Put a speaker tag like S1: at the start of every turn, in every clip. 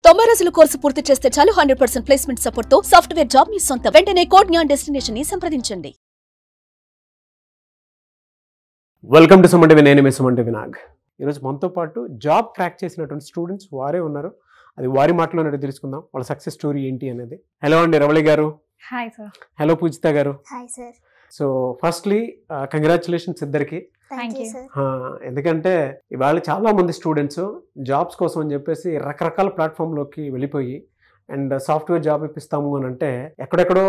S1: 90 రోజుల కోర్సు పూర్తి చేస్తే చాలు 100% ప్లేస్మెంట్ సపోర్ట్ తో సాఫ్ట్వేర్ జాబ్ మీ సొంతం. వెంటనే కోడ్ జ్ఞాన్ డెస్టినేషన్ ని సంప్రదించండి.
S2: Welcome to Suman TV. నేను మీ సుమంటి వినాగ్. ఈరోజు మనతో పాటు జాబ్ క్రాక్ చేసినటువంటి స్టూడెంట్స్ వారే ఉన్నారు. అది వారి మాటలోనే తెలుసుకుందాం వాళ్ళ సక్సెస్ స్టోరీ ఏంటి అనేది. హలో అండి రవళి గారు.
S3: Hi sir.
S2: హలో పూజిత గారు.
S4: Hi sir.
S2: So firstly congratulations ఇద్దరికి.
S4: Thank you sir.
S2: ఎందుకంటే ఇవాళ చాలా మంది స్టూడెంట్స్ జాబ్స్ కోసం అని చెప్పేసి రకరకాల ప్లాట్ఫామ్లోకి వెళ్ళిపోయి అండ్ సాఫ్ట్వేర్ జాబ్ ఇప్పిస్తాము అని అంటే ఎక్కడెక్కడో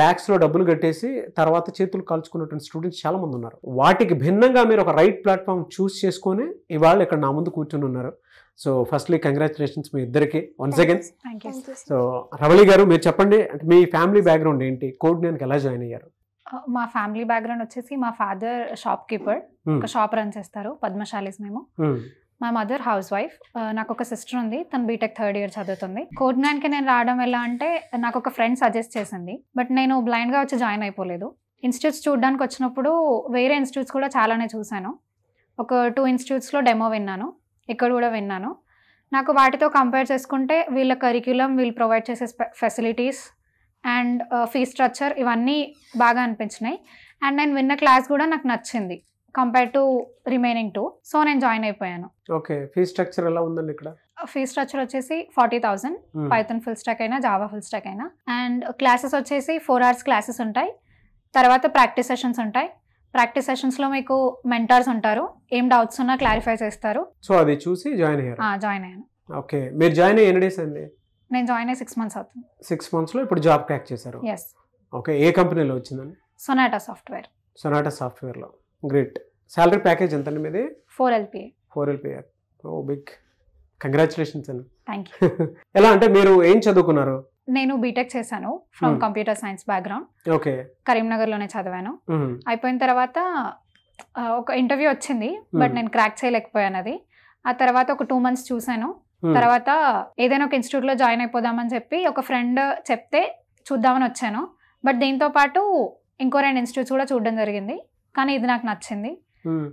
S2: ల్యాక్స్లో డబ్బులు కట్టేసి తర్వాత చేతులు కాల్చుకున్నటువంటి స్టూడెంట్స్ చాలా మంది ఉన్నారు. వాటికి భిన్నంగా మీరు ఒక రైట్ ప్లాట్ఫామ్ చూస్ చేసుకొని ఇవాళ ఇక్కడ నా ముందు కూర్చొని ఉన్నారు. సో ఫస్ట్లీ కంగ్రాచులేషన్స్ మీ ఇద్దరికి వన్స్ అగైన్. సో రవళి గారు మీరు చెప్పండి, అంటే మీ ఫ్యామిలీ బ్యాక్గ్రౌండ్ ఏంటి, కోడ్ జ్ఞాన్కి ఎలా జాయిన్ అయ్యారు?
S3: మా ఫ్యామిలీ బ్యాక్గ్రౌండ్ వచ్చేసి మా ఫాదర్ షాప్ కీపర్, ఒక షాప్ రన్ చేస్తారు, పద్మశాలీస్ మేము. మా మదర్ హౌస్ వైఫ్. నాకు ఒక సిస్టర్ ఉంది, తను బీటెక్ 3rd year చదువుతుంది. కోడ్ జ్ఞాన్కి నేను రావడం ఎలా అంటే నాకు ఒక ఫ్రెండ్ సజెస్ట్ చేసింది, బట్ నేను బ్లైండ్గా వచ్చి జాయిన్ అయిపోలేదు. ఇన్స్టిట్యూట్స్ చూడడానికి వచ్చినప్పుడు వేరే ఇన్స్టిట్యూట్స్ కూడా చాలానే చూశాను. ఒక 2 ఇన్స్టిట్యూట్స్లో డెమో విన్నాను, ఇక్కడ కూడా విన్నాను. నాకు వాటితో కంపేర్ చేసుకుంటే వీళ్ళ కరిక్యులం, వీళ్ళు ప్రొవైడ్ చేసే ఫెసిలిటీస్ అండ్ ఫీ స్ట్రక్చర్ ఇవన్నీ బాగా అనిపించినాయి. అండ్ నేను విన్న క్లాస్ కూడా నాకు నచ్చింది కంపేర్ టు రిమైనింగ్ 2. సో నేను జాయిన్ అయిపోయాను.
S2: ఓకే, ఫీ స్ట్రక్చర్ ఎలా ఉందండి ఇక్కడ?
S3: ఫీ స్ట్రక్చర్ వచ్చేసి 40,000, పైథాన్ ఫుల్ స్టాక్ అయినా జావా ఫుల్ స్టాక్ అయినా. అండ్ క్లాసెస్ వచ్చేసి 4 hours క్లాసెస్ ఉంటాయి. తర్వాత ప్రాక్టీస్ సెషన్స్ ఉంటాయి. ప్రాక్టీస్ సెషన్స్లో మీకు మెంటర్స్ ఉంటారు, ఏం డౌట్స్ ఉన్నా క్లారిఫై చేస్తారు.
S2: సో అది చూసి జాయిన్ అయ్యారు?
S3: జాయిన్ అయ్యాను.
S2: ఓకే, మీరు జాయిన్ అయ్యి ఎన్ని డేస్ అండి?
S3: నేను జాయిన్ అయ్యి 6 months అవుతుంది.
S2: 6 monthsలో ఇప్పుడు జాబ్ క్రాక్ చేశారు?
S3: ఎస్.
S2: ఓకే, ఏ కంపెనీలో వచ్చిందండి?
S3: Sonata Software.
S2: సొనాటా సాఫ్ట్వేర్లో. గ్రేట్. సాలరీ ప్యాకేజ్ ఎంత అండి మీది?
S3: 4 LPA.
S2: 4 LPA. Oh big congratulations అండి.
S3: Thank you.
S2: ఎలా అంటే మీరు ఏం చదువుకున్నారు?
S3: నేను బీటెక్ చేశాను from computer science background.
S2: Okay,
S3: కరీంనగర్లోనే చదివాను. అయిపోయిన తర్వాత ఒక ఇంటర్వ్యూ వచ్చింది, బట్ నేను క్రాక్ చేయలేకపోయాను అది. ఆ తర్వాత ఒక 2 months చూశాను. తర్వాత ఏదైనా ఒక ఇన్స్టిట్యూట్లో జాయిన్ అయిపోదామని చెప్పి ఒక ఫ్రెండ్ చెప్తే చూద్దామని వచ్చాను. బట్ దీంతో పాటు ఇంకో 2 ఇన్స్టిట్యూట్స్ కూడా చూడడం జరిగింది, కానీ ఇది నాకు నచ్చింది.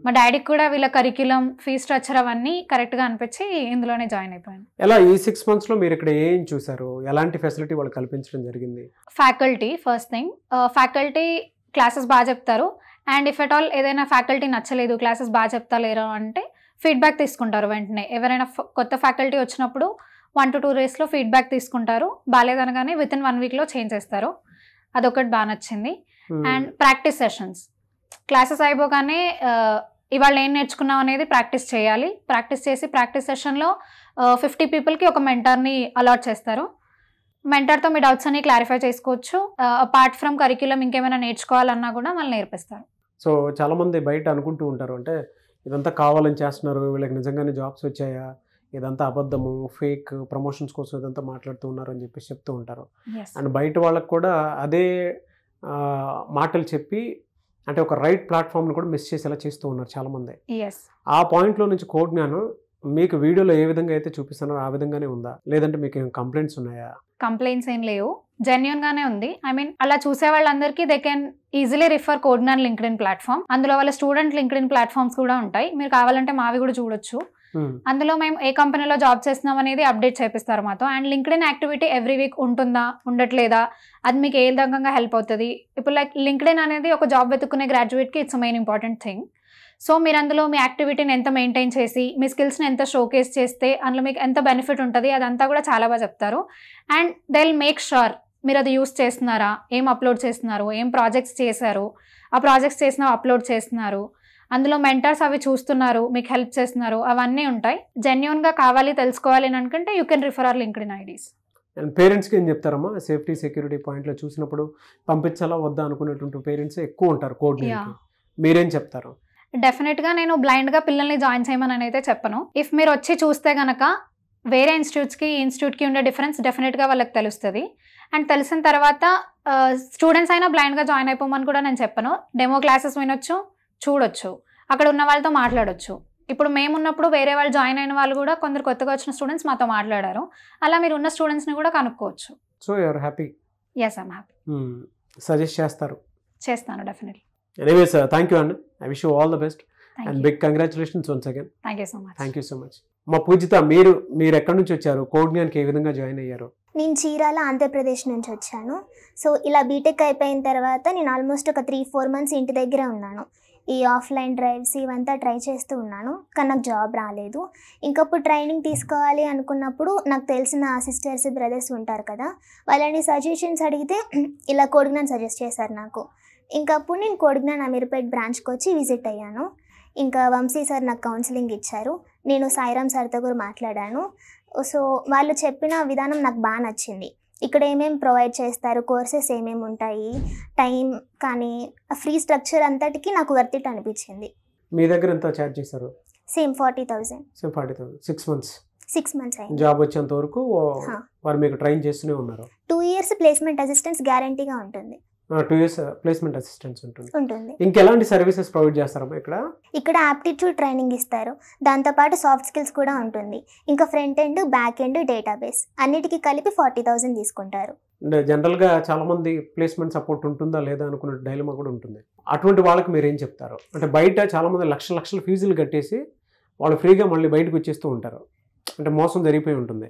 S3: మా డాడీకి కూడా వీళ్ళ కరిక్యులం, ఫీ స్ట్రక్చర్ అవన్నీ కరెక్ట్గా అనిపించి ఇందులోనే జాయిన్ అయిపోయాను.
S2: ఎలా ఈ 6 monthsలో మీరు ఇక్కడ ఏం చూసారు? ఎలాంటి ఫెసిలిటీ వాళ్ళు కల్పించడం జరిగింది?
S3: Faculty first thing. Faculty classes బాగా చెప్తారు. అండ్ ఇఫ్ ఎట్ ఆల్ ఏదైనా ఫ్యాకల్టీ నచ్చలేదు, క్లాసెస్ బాగా చెప్తలేరు అంటే ఫీడ్బ్యాక్ తీసుకుంటారు వెంటనే. ఎవరైనా కొత్త ఫ్యాకల్టీ వచ్చినప్పుడు 1 to 2 daysలో ఫీడ్బ్యాక్ తీసుకుంటారు. బాగాలేదనగానే within 1 weekలో చేంజ్ చేస్తారు. అదొకటి బాగా నచ్చింది. అండ్ ప్రాక్టీస్ సెషన్స్, క్లాసెస్ అయిపోగానే ఇవాళ ఏం నేర్చుకున్నాం అనేది ప్రాక్టీస్ చేయాలి. ప్రాక్టీస్ చేసి ప్రాక్టీస్ సెషన్లో 50 peopleకి ఒక మెంటర్ని అలాట్ చేస్తారు. మెంటర్తో మీ డౌట్స్ అన్ని క్లారిఫై చేసుకోవచ్చు. అపార్ట్ ఫ్రమ్ కరిక్యులం ఇంకేమైనా నేర్చుకోవాలన్నా కూడా వాళ్ళు నేర్పిస్తారు.
S2: సో చాలామంది బయట అనుకుంటూ ఉంటారు, అంటే ఇదంతా కావాలని చేస్తున్నారు, వీళ్ళకి నిజంగానే జాబ్స్ వచ్చాయా, ఇదంతా అబద్ధము, ఫేక్ ప్రమోషన్స్ కోసం ఇదంతా మాట్లాడుతూ ఉన్నారు అని చెప్పేసి చెప్తూ ఉంటారు. అండ్ బయట వాళ్ళకు కూడా అదే మాటలు చెప్పి అంటే ఒక రైట్ ప్లాట్ఫామ్ని కూడా మిస్ చేసేలా చేస్తూ ఉన్నారు చాలామంది. ఆ పాయింట్లో నుంచి కోడ్ జ్ఞానం మీకు వీడియోలో ఏ విధంగా అయితే చూపిస్తున్నారో ఆ విధంగానే ఉందా, లేదంటే మీకు ఏం కంప్లైంట్స్ ఉన్నాయా?
S3: కంప్లైంట్స్ ఏం లేవు, జెన్యూన్ గానే ఉంది. ఐ మీన్ అలా చూసే వాళ్ళందరికీ they can easily refer code Gyan LinkedIn platform. అందులో వాళ్ళ స్టూడెంట్ లింక్డ్ఇన్ ప్లాట్ఫామ్స్ కూడా ఉంటాయి, మీరు కావాలంటే మావి కూడా చూడొచ్చు. అందులో మేము ఏ కంపెనీలో జాబ్ చేస్తున్నాం అనేది అప్డేట్ చేపిస్తారు మాతో. And LinkedIn activity every week ఉంటుందా, ఉండట్లేదా, అది మీకు ఏ విధంగా హెల్ప్ అవుతుంది. ఇప్పుడు లైక్ లింక్డ్ఇన్ అనేది ఒక జాబ్ వెతుక్కునే గ్రాడ్యుయేట్కి it's main important thing. So మీరు అందులో మీ యాక్టివిటీని ఎంత మెయింటైన్ చేసి, మీ స్కిల్స్ని ఎంత షోకేస్ చేస్తే అందులో మీకు ఎంత బెనిఫిట్ ఉంటుంది, అదంతా కూడా చాలా బాగా చెప్తారు. And they will make sure మీరు అది యూస్ చేస్తున్నారా, ఏం అప్లోడ్ చేస్తున్నారు, ఏం ప్రాజెక్ట్స్ చేశారు, ఆ ప్రాజెక్ట్స్ చేసిన అప్లోడ్ చేస్తున్నారు, అందులో మెంటర్స్ అవి చూస్తున్నారు, మీకు హెల్ప్ చేస్తున్నారు, అవన్నీ ఉంటాయి. జెన్యూన్గా కావాలి తెలుసుకోవాలి అని అనుకుంటే you can refer our LinkedIn IDs.
S2: And పేరెంట్స్కి ఏం చెప్తారమ్మా? సేఫ్టీ సెక్యూరిటీ పాయింట్లో చూసినప్పుడు పంపించాలా వద్దా అనుకునేటువంటి పేరెంట్స్ ఎక్కువ ఉంటారు కోడ్ జ్ఞాన్కి, మీరేం చెప్తారు?
S3: డెఫినెట్గా నేను బ్లైండ్గా పిల్లల్ని జాయిన్ చేయమని అయితే చెప్పను. ఇఫ్ మీరు వచ్చి చూస్తే కనుక వేరే ఇన్స్టిట్యూట్స్కి ఈ ఇన్స్టిట్యూట్కి ఉండే డిఫరెన్స్ డెఫినెట్గా వాళ్ళకి తెలుస్తుంది. అండ్ తెలిసిన తర్వాత స్టూడెంట్స్ అయినా బ్లైండ్గా జాయిన్ అయిపోమని కూడా నేను చెప్పను. డెమో క్లాసెస్ వినొచ్చు, చూడొచ్చు, అక్కడ ఉన్న వాళ్ళతో మాట్లాడొచ్చు. ఇప్పుడు మేమున్నప్పుడు వేరే వాళ్ళు జాయిన్ అయిన వాళ్ళు కూడా కొందరు కొత్తగా వచ్చిన స్టూడెంట్స్ మాతో మాట్లాడారు. అలా మీరు ఉన్న స్టూడెంట్స్ని కూడా కనుక్కోవచ్చు.
S2: So you're happy?
S3: Yes, I'm happy.
S2: Suggest చేస్తారు?
S3: చేస్తాను, డెఫినెట్లీ.
S2: ఎనీవేస్ థ్యాంక్ యూ అండి. I wish you all the best. And big congratulations once again.
S3: Thank you so much.
S2: Thank you so much. మా పూజిత, మీరు ఎక్కడి నుంచి వచ్చారు? కోడ్జ్ఞాన్కి ఏ విధంగా జాయిన్ అయ్యారు?
S4: నేను చీరాల ఆంధ్రప్రదేశ్ నుంచి వచ్చాను. సో ఇలా బీటెక్ అయిపోయిన తర్వాత నేను ఆల్మోస్ట్ ఒక 3-4 months ఇంటి దగ్గరే ఉన్నాను. ఈ ఆఫ్లైన్ డ్రైవ్స్ ఇవంతా ట్రై చేస్తూ ఉన్నాను, కానీ నాకు జాబ్ రాలేదు. ఇంకప్పుడు ట్రైనింగ్ తీసుకోవాలి అనుకున్నప్పుడు నాకు తెలిసిన సిస్టర్స్ బ్రదర్స్ ఉంటారు కదా, వాళ్ళని సజెషన్స్ అడిగితే ఇలా కోడ్జ్ఞాన్ సజెస్ట్ చేశారు నాకు. ఇంకప్పుడు నేను కోడ్జ్ఞాన్ అమీర్పేట్ బ్రాంచ్కి వచ్చి విజిట్ అయ్యాను. ఇంకా వంశీ సార్ నాకు కౌన్సిలింగ్ ఇచ్చారు, నేను సాయిరామ్ సార్తో కూడా మాట్లాడాను. సో వాళ్ళు చెప్పిన విధానం నాకు బాగా నచ్చింది. ఇక్కడ ఏమేమి ప్రొవైడ్ చేస్తారు, కోర్సెస్ ఏమేమి ఉంటాయి, టైం కానీ ఫ్రీ స్ట్రక్చర్ అంతటికి నాకు వర్త్ ఇట్ అనిపించింది.
S2: మీ దగ్గర ఎంత ఛార్జ్ చేశారు?
S4: సేమ్ 40,000.
S2: 6 months.
S4: 6 months అయింది.
S2: జాబ్ వచ్చేంత వరకు వారు మీకు ట్రైన్ చేస్తూనే ఉన్నారు.
S4: 2 years ప్లేస్మెంట్ అసిస్టెన్స్ గ్యారంటీగా ఉంటుంది.
S2: 2 years ప్లేస్మెంట్ అసిస్టెన్స్ ఉంటుంది.
S4: ఉంటుంది.
S2: ఇంకెలాంటి సర్వీసెస్ ప్రొవైడ్ చేస్తారమ్మా ఇక్కడ?
S4: ఇక్కడ యాప్టిట్యూడ్ ట్రైనింగ్ ఇస్తారు, దాంతోపాటు సాఫ్ట్ స్కిల్స్ కూడా ఉంటుంది. ఇంకా front end, back end, database అన్నిటికీ కలిపి 40,000 తీసుకుంటారు.
S2: జనరల్గా చాలా మంది ప్లేస్మెంట్ సపోర్ట్ ఉంటుందా లేదా అనుకున్న డైలమా కూడా ఉంటుంది. అటువంటి వాళ్ళకి మీరు ఏం చెప్తారు? అంటే బయట చాలా మంది లక్షల ఫీజులు కట్టేసి వాళ్ళు ఫ్రీగా మళ్ళీ బయటకు వచ్చేస్తూ ఉంటారు, అంటే మోసం జరిగిపోయి ఉంటుంది.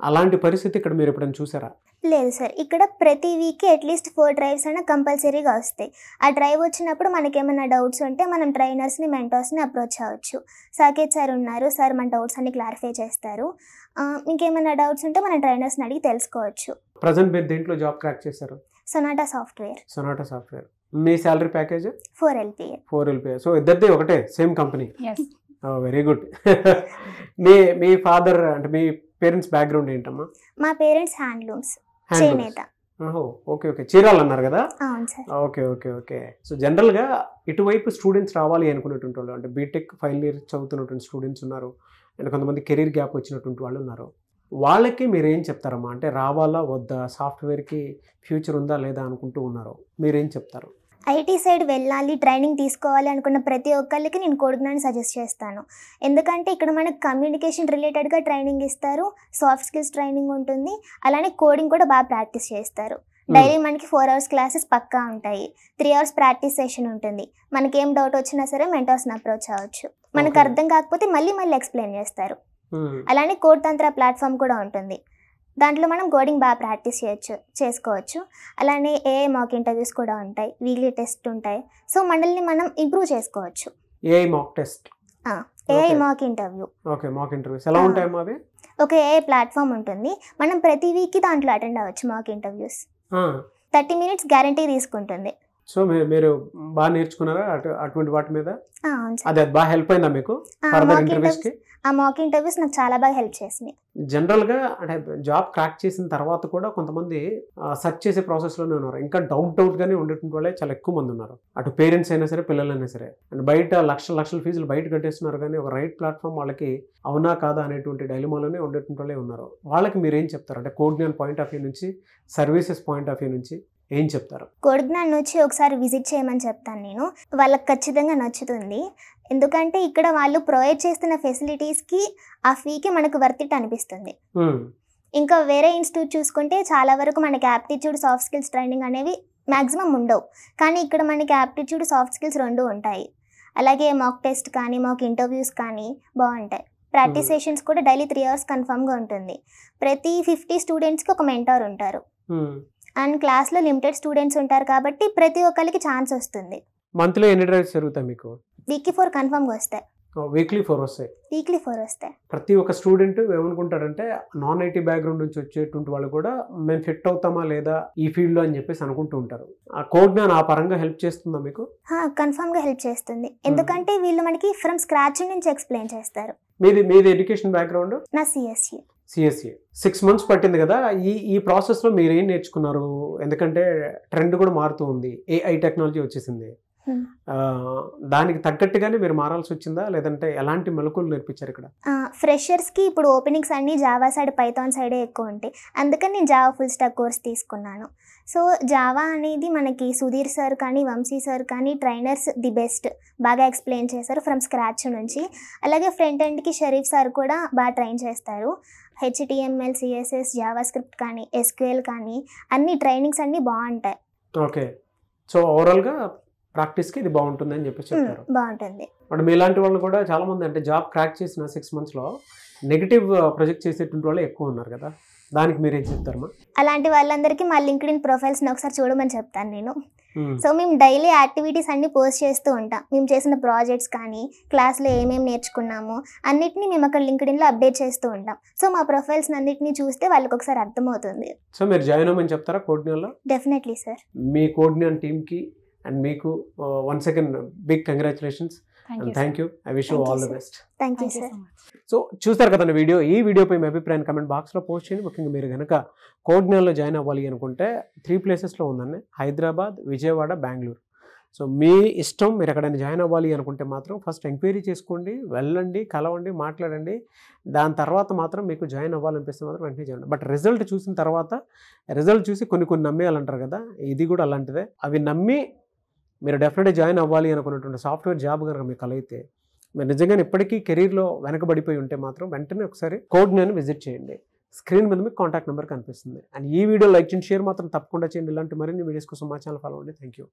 S2: అలాంటి పరిస్థితి ఇక్కడ మీరు ఎప్పుడైనా చూసారా?
S4: లేదు సార్, ఇక్కడ ప్రతి వీక్కి అట్లీస్ట్ 4 drives అయినా కంపల్సరీగా వస్తాయి. ఆ డ్రైవ్ వచ్చినప్పుడు మనకేమైనా డౌట్స్ ఉంటే మనం ట్రైనర్స్ని, మెంటర్స్ని అప్రోచ్ అవ్వచ్చు. సాకేత్ సార్ ఉన్నారు, సార్ మన డౌట్స్ అన్ని క్లారిఫై చేస్తారు. ఇంకేమైనా డౌట్స్ ఉంటే మన ట్రైనర్స్ని అడిగి తెలుసుకోవచ్చు.
S2: ప్రజెంట్ మీరు దేంట్లో జాబ్ క్రాక్ చేశారు?
S4: Sonata Software.
S2: Sonata Software. మీ salary package?
S4: 4 LPA.
S2: 4 LPA. So ఇద్దరిది ఒకటే, సేమ్ కంపెనీ. Very good. మీ ఫాదర్ అంటే మీ పేరెంట్స్ బ్యాక్గ్రౌండ్ ఏంటమ్మా?
S4: మా పేరెంట్స్ హ్యాండ్లూమ్స్, చేనేత.
S2: ఓకే. చీరాలు అన్నారు కదా?
S4: అవును సార్.
S2: ఓకే. సో జనరల్గా ఇటువైపు స్టూడెంట్స్ రావాలి అనుకునేటువంటి వాళ్ళు, అంటే బీటెక్ ఫైనల్ ఇయర్ చదువుతున్నటువంటి స్టూడెంట్స్ ఉన్నారు, అండ్ కొంతమంది కెరీర్ గ్యాప్ వచ్చినటువంటి వాళ్ళు ఉన్నారు. వాళ్ళకి మీరు ఏం చెప్తారమ్మా? అంటే రావాలా వద్దా, సాఫ్ట్వేర్కి ఫ్యూచర్ ఉందా లేదా అనుకుంటూ ఉన్నారు, మీరేం చెప్తారు?
S4: ఐటీ సైడ్ వెళ్ళాలి, ట్రైనింగ్ తీసుకోవాలి అనుకున్న ప్రతి ఒక్కరికి నేను కోడ్జ్ఞాన్ సజెస్ట్ చేస్తాను. ఎందుకంటే ఇక్కడ మనకు కమ్యూనికేషన్ రిలేటెడ్గా ట్రైనింగ్ ఇస్తారు, సాఫ్ట్ స్కిల్స్ ట్రైనింగ్ ఉంటుంది, అలానే కోడింగ్ కూడా బాగా ప్రాక్టీస్ చేస్తారు. డైలీ మనకి 4 hours క్లాసెస్ పక్కా ఉంటాయి, 3 hours ప్రాక్టీస్ సెషన్ ఉంటుంది. మనకి ఏం డౌట్ వచ్చినా సరే మెంటర్స్ని అప్రోచ్ అవ్వచ్చు. మనకు అర్థం కాకపోతే మళ్ళీ ఎక్స్ప్లెయిన్ చేస్తారు. అలానే కోడ్ తంత్ర ప్లాట్ఫామ్ కూడా ఉంటుంది, దాంట్లో మనం కోడింగ్ బాగా ప్రాక్టీస్ చేసుకోవచ్చు. అలానే ఏఐ మాక్ ఇంటర్వ్యూస్ కూడా ఉంటాయి, వీక్లీ టెస్ట్ ఉంటాయి. సో మనల్ని మనం ఇంప్రూవ్ చేసుకోవచ్చు.
S2: AI mock test,
S4: AI mock interview.
S2: Okay, mock interviews ఎలా ఉంటాయమ్మా అవి?
S4: ఒక ఏఐ ప్లాట్ఫామ్ ఉంటుంది, మనం ప్రతి వీక్కి దాంట్లో అటెండ్ అవ్వచ్చు. మాక్ ఇంటర్వ్యూస్ 30 minutes గ్యారంటీ తీసుకుంటుంది.
S2: సో మీరు బాగా నేర్చుకున్నారా అటువంటి వాటి మీద?
S4: అవును సార్.
S2: అది బాగా హెల్ప్ అయిందా మీకు ఫర్దర్ ఇంటర్వ్యూస్కి?
S4: ఆ మాక్ ఇంటర్వ్యూస్ నాకు చాలా బాగా హెల్ప్ చేసినాయి.
S2: జనరల్గా అంటే జాబ్ క్రాక్ చేసిన తర్వాత కూడా కొంతమంది సెర్చ్ చేసే ప్రాసెస్లోనే ఉన్నారు, ఇంకా డౌట్గానే ఉండేటువంటి వాళ్ళే చాలా ఎక్కువ మంది ఉన్నారు. అటు పేరెంట్స్ అయినా సరే, పిల్లలైనా సరే. అండ్ బయట లక్షల ఫీజులు బయట కట్టేస్తున్నారు, కానీ ఒక రైట్ ప్లాట్ఫామ్ వాళ్ళకి అవునా కాదా అనేటువంటి డైలమాలోనే ఉండేటువంటి వాళ్ళే ఉన్నారు. వాళ్ళకి మీరు ఏం చెప్తారు? అంటే కోడ్జ్ఞాన్ పాయింట్ ఆఫ్ వ్యూ నుంచి, సర్వీసెస్ పాయింట్ ఆఫ్ వ్యూ నుంచి ఏం చెప్తారు?
S4: కోడ్జ్ఞాన్ వచ్చి ఒకసారి విజిట్ చేయమని చెప్తాను నేను, వాళ్ళకి ఖచ్చితంగా నచ్చుతుంది. ఎందుకంటే ఇక్కడ వాళ్ళు ప్రొవైడ్ చేస్తున్న ఫెసిలిటీస్కి, ఆ ఫీకి మనకు వర్త్ ఇట్ అనిపిస్తుంది. ఇంకా వేరే ఇన్స్టిట్యూట్ చూసుకుంటే చాలా వరకు మనకి యాప్టిట్యూడ్, సాఫ్ట్ స్కిల్స్ ట్రైనింగ్ అనేవి మ్యాక్సిమం ఉండవు, కానీ ఇక్కడ మనకి యాప్టిట్యూడ్, సాఫ్ట్ స్కిల్స్ 2 ఉంటాయి. అలాగే మాక్ టెస్ట్ కానీ, మాక్ ఇంటర్వ్యూస్ కానీ బాగుంటాయి. ప్రాక్టీస్ సెషన్స్ కూడా డైలీ 3 hours కన్ఫర్మ్గా ఉంటుంది. ప్రతి 50 స్టూడెంట్స్కి ఒక మెంటార్ ఉంటారు, అండ్ క్లాస్లో లిమిటెడ్ స్టూడెంట్స్ ఉంటారు కాబట్టి ప్రతి ఒక్కరికి ఛాన్స్ వస్తుంది.
S2: మంత్లీ ఎన్ని డ్రైవ్స్ జరుగుతాయి మీకు?
S4: వీక్కి 4 కన్ఫర్మ్గా వస్తాయి.
S2: వీక్లీ 4 వస్తాయి.
S4: వీక్లీ 4 వస్తాయి.
S2: ప్రతి ఒక్క స్టూడెంట్ ఏమనుకుంటారంటే, నాన్ ఐటీ బ్యాక్గ్రౌండ్ నుంచి వచ్చేటువంటి వాళ్ళు కూడా మేము ఫిట్ అవుతామా లేదా ఈ ఫీల్డ్లో అని చెప్పేసి అనుకుంటూ ఉంటారు. ఆ కోడ్జ్ఞాన్ ఆ పరంగా హెల్ప్ చేస్తుందా మీకు?
S4: కన్ఫర్మ్గా హెల్ప్ చేస్తుంది, ఎందుకంటే వీళ్ళు మనకి ఫ్రమ్ స్క్రాచ్ నుంచి ఎక్స్ప్లెయిన్ చేస్తారు.
S2: మీది ఎడ్యుకేషన్ బ్యాక్గ్రౌండ్?
S4: నా సిఎస్సి.
S2: 6 months పట్టింది కదా. ఈ ప్రాసెస్లో మీరు ఏం నేర్చుకున్నారు? ఎందుకంటే ట్రెండ్ కూడా మారుతూ ఉంది, ఏఐ టెక్నాలజీ వచ్చేసింది. దానికి తగ్గట్టుగానే మీరు మారాల్సి వచ్చిందా, లేదంటే ఎలాంటి మెలకువలు నేర్పించారు ఇక్కడ?
S4: ఫ్రెషర్స్కి ఇప్పుడు ఓపెనింగ్స్ అన్నీ జావా సైడ్, పైథాన్ సైడే ఎక్కువ ఉంటాయి, అందుకని నేను జావా ఫుల్ స్టాక్ కోర్స్ తీసుకున్నాను. సో జావా అనేది మనకి సుధీర్ సార్ కానీ, వంశీ సార్ కానీ ట్రైనర్స్ ది బెస్ట్, బాగా ఎక్స్ప్లెయిన్ చేస్తారు ఫ్రమ్ స్క్రాచ్ నుంచి. అలాగే ఫ్రంట్ ఎండ్కి షరీఫ్ సార్ కూడా బాగా ట్రైన్ చేస్తారు. HTML, CSS, జావా స్క్రిప్ట్ కానీ, SQL కానీ అన్ని ట్రైనింగ్స్ అన్నీ బాగుంటాయి.
S2: ఓకే, సో ఓవరాల్గా ప్రాక్టీస్కి ఇది బాగుంటుంది అని చెప్పి చెప్తారు.
S4: బాగుంటుంది.
S2: అంటే మీలాంటి వాళ్ళు కూడా చాలామంది అంటే జాబ్ క్రాక్ చేసిన 6 monthsలో నెగిటివ్ ప్రొజెక్ట్ చేసేటువంటి వాళ్ళు ఎక్కువ ఉన్నారు కదా, దానికి మీరేం చెప్తారమ్మా?
S4: అలాంటి వాళ్ళందరికీ మా లింక్డ్ఇన్ ప్రొఫైల్స్ని ఒకసారి చూడమని చెప్తాను నేను. సో మేము డైలీ యాక్టివిటీస్ అన్నీ పోస్ట్ చేస్తూ ఉంటాం. మేము చేసిన ప్రాజెక్ట్స్ కానీ క్లాస్లో ఏమేమి నేర్చుకున్నామో అన్నిటినీ మేము అక్కడ లింక్డ్ఇన్లో అప్డేట్ చేస్తూ ఉంటాం. సో మా ప్రొఫైల్స్ అన్నిటినీ చూస్తే వాళ్ళకి ఒకసారి అర్థమవుతుంది.
S2: సో మీరు జాయిన్ అవ్వమని చెప్తారా కోడ్నియాలో?
S4: Definitely sir.
S2: మీ కోడ్నియా టీమ్కి అండ్ మీకు once again big congratulations and thank you. I wish you all the best.
S4: Thank you sir.
S2: So చూస్తారు కదండి వీడియో. ఈ వీడియోపై మీ అభిప్రాయాన్ని కమెంట్ బాక్స్లో పోస్ట్ చేయండి. ముఖ్యంగా మీరు కనుక కోడ్నియాలో జాయిన్ అవ్వాలి అనుకుంటే 3 ప్లేసెస్లో ఉందండి, హైదరాబాద్, విజయవాడ, బెంగళూరు. సో మీ ఇష్టం, మీరు ఎక్కడైనా జాయిన్ అవ్వాలి అనుకుంటే మాత్రం ఫస్ట్ ఎంక్వైరీ చేసుకోండి, వెళ్ళండి, కలవండి, మాట్లాడండి. దాని తర్వాత మాత్రం మీకు జాయిన్ అవ్వాలనిపిస్తే మాత్రం వెంటనే చేయండి. బట్ రిజల్ట్ చూసిన తర్వాత, రిజల్ట్ చూసి కొన్ని నమ్మేయాలంటారు కదా, ఇది కూడా అలాంటిదే. అవి నమ్మి మీరు డెఫినెట్గా జాయిన్ అవ్వాలి అనుకున్నటువంటి సాఫ్ట్వేర్ జాబ్ కనుక మీకు కలిగితే, మీరు నిజంగా ఇప్పటికీ కెరీర్లో వెనకబడిపోయి ఉంటే మాత్రం వెంటనే ఒకసారి కోడ్నియాని విజిట్ చేయండి. స్క్రీన్ మీద మీకు కాంటాక్ట్ నెంబర్ కనిపిస్తుంది. అండ్ ఈ వీడియో లైక్ చేయండి, షేర్ మాత్రం తప్పకుండా చేయండి. ఇలాంటి మరిన్ని వీడియోస్ కోసం మా ఛానల్ ఫాలో అవ్వండి. Thank you.